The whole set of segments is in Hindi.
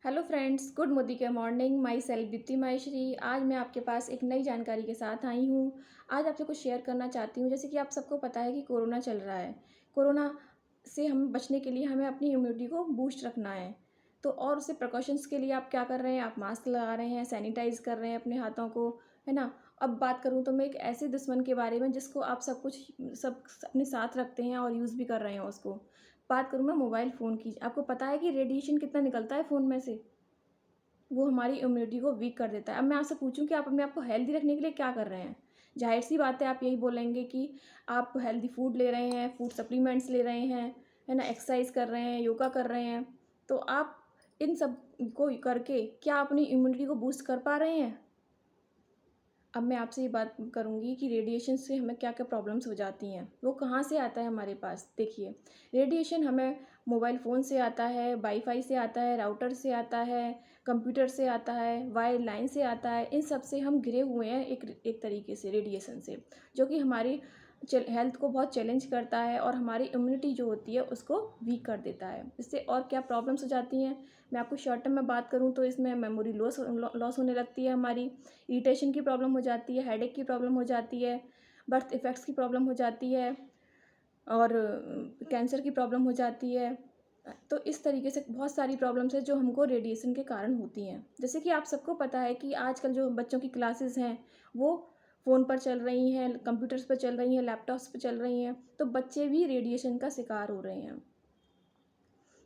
Hello friends, good Modi morning. My self Deepti Maheshwari. आज मैं आपके पास एक नई जानकारी के साथ आई हूँ। आज आपसे कुछ शेयर करना चाहती हूँ। जैसे कि आप सबको पता है कि कोरोना चल रहा है। कोरोना से हम बचने के लिए हमें अपनी इम्यूनिटी को बूस्ट रखना है। तो और उससे प्रिकॉशंस के लिए आप क्या कर रहे हैं? आप मास्क लगा रहे हैं, सैनिटाइज कर रहे हैं अपने हाथों को, है ना। अब बात करूँ तो मैं एक ऐसे दुश्मन के बारे में जिसको आप सब अपने साथ रखते हैं और यूज़ भी कर रहे हैं उसको। बात करूँ मैं मोबाइल फ़ोन की। आपको पता है कि रेडिएशन कितना निकलता है फ़ोन में से? वो हमारी इम्यूनिटी को वीक कर देता है। अब मैं आपसे पूछूँ कि आप अपने आप को हेल्दी रखने के लिए क्या कर रहे हैं? ज़ाहिर-सी बात है, आप यही बोलेंगे कि आप हेल्दी फूड ले रहे हैं, फूड सप्लीमेंट्स ले रहे हैं, है ना? एक्सरसाइज़ कर रहे हैं, योगा कर रहे हैं। तो आप इन सब को करके क्या अपनी इम्यूनिटी को बूस्ट कर पा रहे हैं? अब मैं आपसे ये बात करूँगी कि रेडिएशन से हमें क्या-क्या प्रॉब्लम्स हो जाती हैं। वो कहाँ से आता है हमारे पास? देखिए, रेडिएशन हमें मोबाइल फ़ोन से आता है, वाईफ़ाई से आता है, राउटर से आता है, कंप्यूटर से आता है, वायर लाइन से आता है। इन सब से हम घिरे हुए हैं एक एक तरीके से रेडिएशन से, जो कि हमारी हेल्थ को बहुत चैलेंज करता है और हमारी इम्यूनिटी जो होती है उसको वीक कर देता है। इससे और क्या प्रॉब्लम्स हो जाती हैं, मैं आपको शॉर्ट टर्म में बात करूँ तो इसमें मेमोरी लॉस होने लगती है हमारी, इरिटेशन की प्रॉब्लम हो जाती है, हेडेक की प्रॉब्लम हो जाती है, बर्थ इफ़ेक्ट्स की प्रॉब्लम हो जाती है और कैंसर की प्रॉब्लम हो जाती है। तो इस तरीके से बहुत सारी प्रॉब्लम्स हैं जो हमको रेडिएशन के कारण होती हैं। जैसे कि आप सबको पता है कि आजकल जो बच्चों की क्लासेस हैं वो फ़ोन पर चल रही हैं, कंप्यूटर्स पर चल रही हैं, लैपटॉप्स पे चल रही हैं, तो बच्चे भी रेडिएशन का शिकार हो रहे हैं।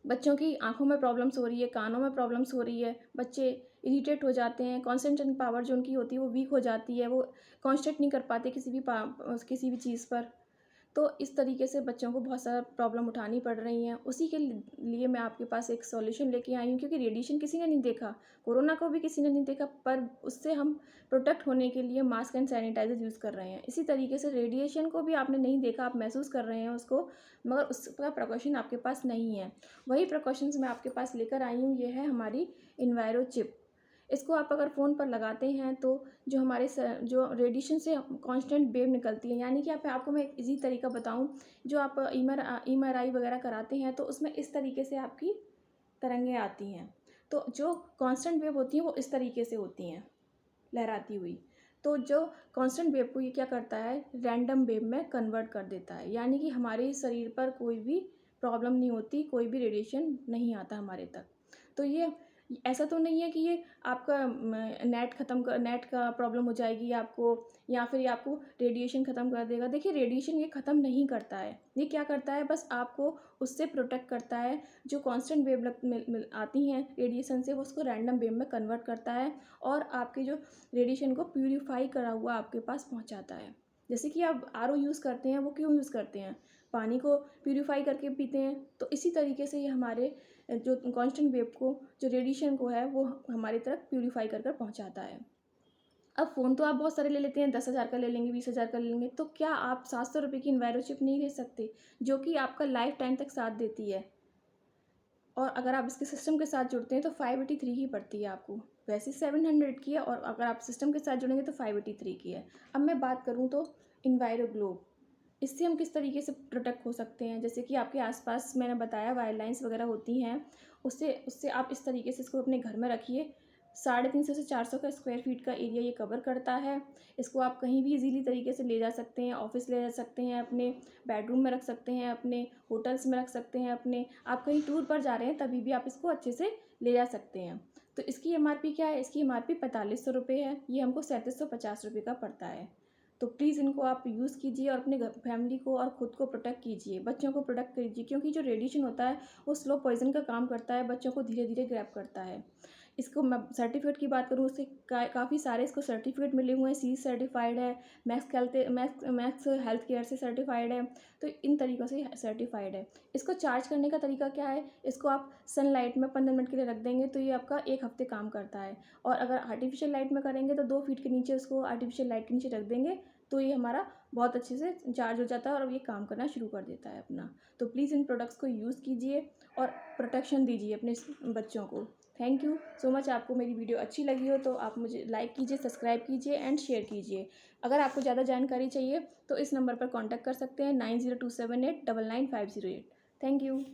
बच्चों की आँखों में प्रॉब्लम्स हो रही है, कानों में प्रॉब्लम्स हो रही है, बच्चे इरिटेट हो जाते हैं, कॉन्सन्ट्रेशन पावर जो उनकी होती है वो वीक हो जाती है, वो कॉन्सन्ट्रेट नहीं कर पाते किसी भी चीज़ पर। तो इस तरीके से बच्चों को बहुत सारा प्रॉब्लम उठानी पड़ रही हैं। उसी के लिए मैं आपके पास एक सॉल्यूशन लेके आई हूँ, क्योंकि रेडिएशन किसी ने नहीं देखा, कोरोना को भी किसी ने नहीं देखा, पर उससे हम प्रोटेक्ट होने के लिए मास्क एंड सैनिटाइज़र यूज़ कर रहे हैं। इसी तरीके से रेडिएशन को भी आपने नहीं देखा, आप महसूस कर रहे हैं उसको, मगर उसका प्रिकॉशन आपके पास नहीं है। वही प्रिकॉशंस मैं आपके पास लेकर आई हूँ, ये है हमारी इन्वायरो चिप। इसको आप अगर फ़ोन पर लगाते हैं तो जो हमारे जो रेडिएशन से कांस्टेंट वेव निकलती है, यानी कि आप आपको मैं एक ईज़ी तरीका बताऊँ, जो आप एमआरआई वगैरह कराते हैं तो उसमें इस तरीके से आपकी तरंगें आती हैं। तो जो कांस्टेंट वेव होती हैं वो इस तरीके से होती हैं, लहराती हुई। तो जो कांस्टेंट वेव को ये क्या करता है, रैंडम वेव में कन्वर्ट कर देता है, यानी कि हमारे शरीर पर कोई भी प्रॉब्लम नहीं होती, कोई भी रेडिएशन नहीं आता हमारे तक। तो ये ऐसा तो नहीं है कि ये आपका नेट का प्रॉब्लम हो जाएगी आपको, या फिर ये आपको रेडिएशन ख़त्म कर देगा। देखिए, रेडिएशन ये ख़त्म नहीं करता है, ये क्या करता है, बस आपको उससे प्रोटेक्ट करता है। जो कांस्टेंट वेव आती हैं रेडिएशन से, वो उसको रैंडम वेव में कन्वर्ट करता है और आपके जो रेडिएशन को प्यूरीफाई करा हुआ आपके पास पहुंचाता है। जैसे कि आप आरओ यूज़ करते हैं, वो क्यों यूज़ करते हैं? पानी को प्यूरीफाई करके पीते हैं। तो इसी तरीके से ये हमारे जो कांस्टेंट वेव को, जो रेडिएशन को है, वो हमारी तरफ प्यूरीफाई कर पहुंचाता है। अब फ़ोन तो आप बहुत सारे ले लेते हैं, 10,000 का ले लेंगे, 20,000 का ले लेंगे, तो क्या आप 700 रुपये की इन्वायरो चिप नहीं ले सकते, जो कि आपका लाइफ टाइम तक साथ देती है? और अगर आप इसके सिस्टम के साथ जुड़ते हैं तो 583 की पड़ती है आपको। वैसे 700 की है, और अगर आप सिस्टम के साथ जुड़ेंगे तो 583 की है। अब मैं बात करूँ तो इन्वायरो ग्लोब, इससे हम किस तरीके से प्रोटेक्ट हो सकते हैं? जैसे कि आपके आसपास मैंने बताया वायर लाइन्स वगैरह होती हैं, उससे उससे आप इस तरीके से इसको अपने घर में रखिए। 350 से 400 का स्क्वायर फीट का एरिया ये कवर करता है। इसको आप कहीं भी इजीली तरीके से ले जा सकते हैं, ऑफिस ले जा सकते हैं, अपने बेडरूम में रख सकते हैं, अपने होटल्स में रख सकते हैं, अपने आप कहीं टूर पर जा रहे हैं तभी भी आप इसको अच्छे से ले जा सकते हैं। तो इसकी एमआरपी क्या है? इसकी एमआरपी 4500 रुपये है, ये हमको 3750 रुपये का पड़ता है। तो प्लीज़ इनको आप यूज़ कीजिए और अपने फैमिली को और ख़ुद को प्रोटेक्ट कीजिए, बच्चों को प्रोटेक्ट कीजिए, क्योंकि जो रेडिएशन होता है वो स्लो पॉइज़न का काम करता है, बच्चों को धीरे धीरे ग्रैब करता है। इसको मैं सर्टिफिकेट की बात करूँ, उससे काफ़ी सारे इसको सर्टिफिकेट मिले हुए हैं। सी सर्टिफाइड है, मैक्स हेल्थ केयर से सर्टिफाइड है। तो इन तरीक़ों से सर्टिफाइड है। इसको चार्ज करने का तरीका क्या है? इसको आप सनलाइट में 15 मिनट के लिए रख देंगे तो ये आपका 1 हफ़्ते काम करता है, और अगर आर्टिफिशियल लाइट में करेंगे तो 2 फीट के नीचे उसको आर्टिफिशियल लाइट के नीचे रख देंगे तो ये हमारा बहुत अच्छे से चार्ज हो जाता है और ये काम करना शुरू कर देता है अपना। तो प्लीज़ इन प्रोडक्ट्स को यूज़ कीजिए और प्रोटेक्शन दीजिए अपने बच्चों को। Thank you so much. आपको मेरी वीडियो अच्छी लगी हो तो आप मुझे लाइक कीजिए, सब्सक्राइब कीजिए एंड शेयर कीजिए। अगर आपको ज़्यादा जानकारी चाहिए तो इस नंबर पर कॉन्टैक्ट कर सकते हैं, 9027899508। Thank you.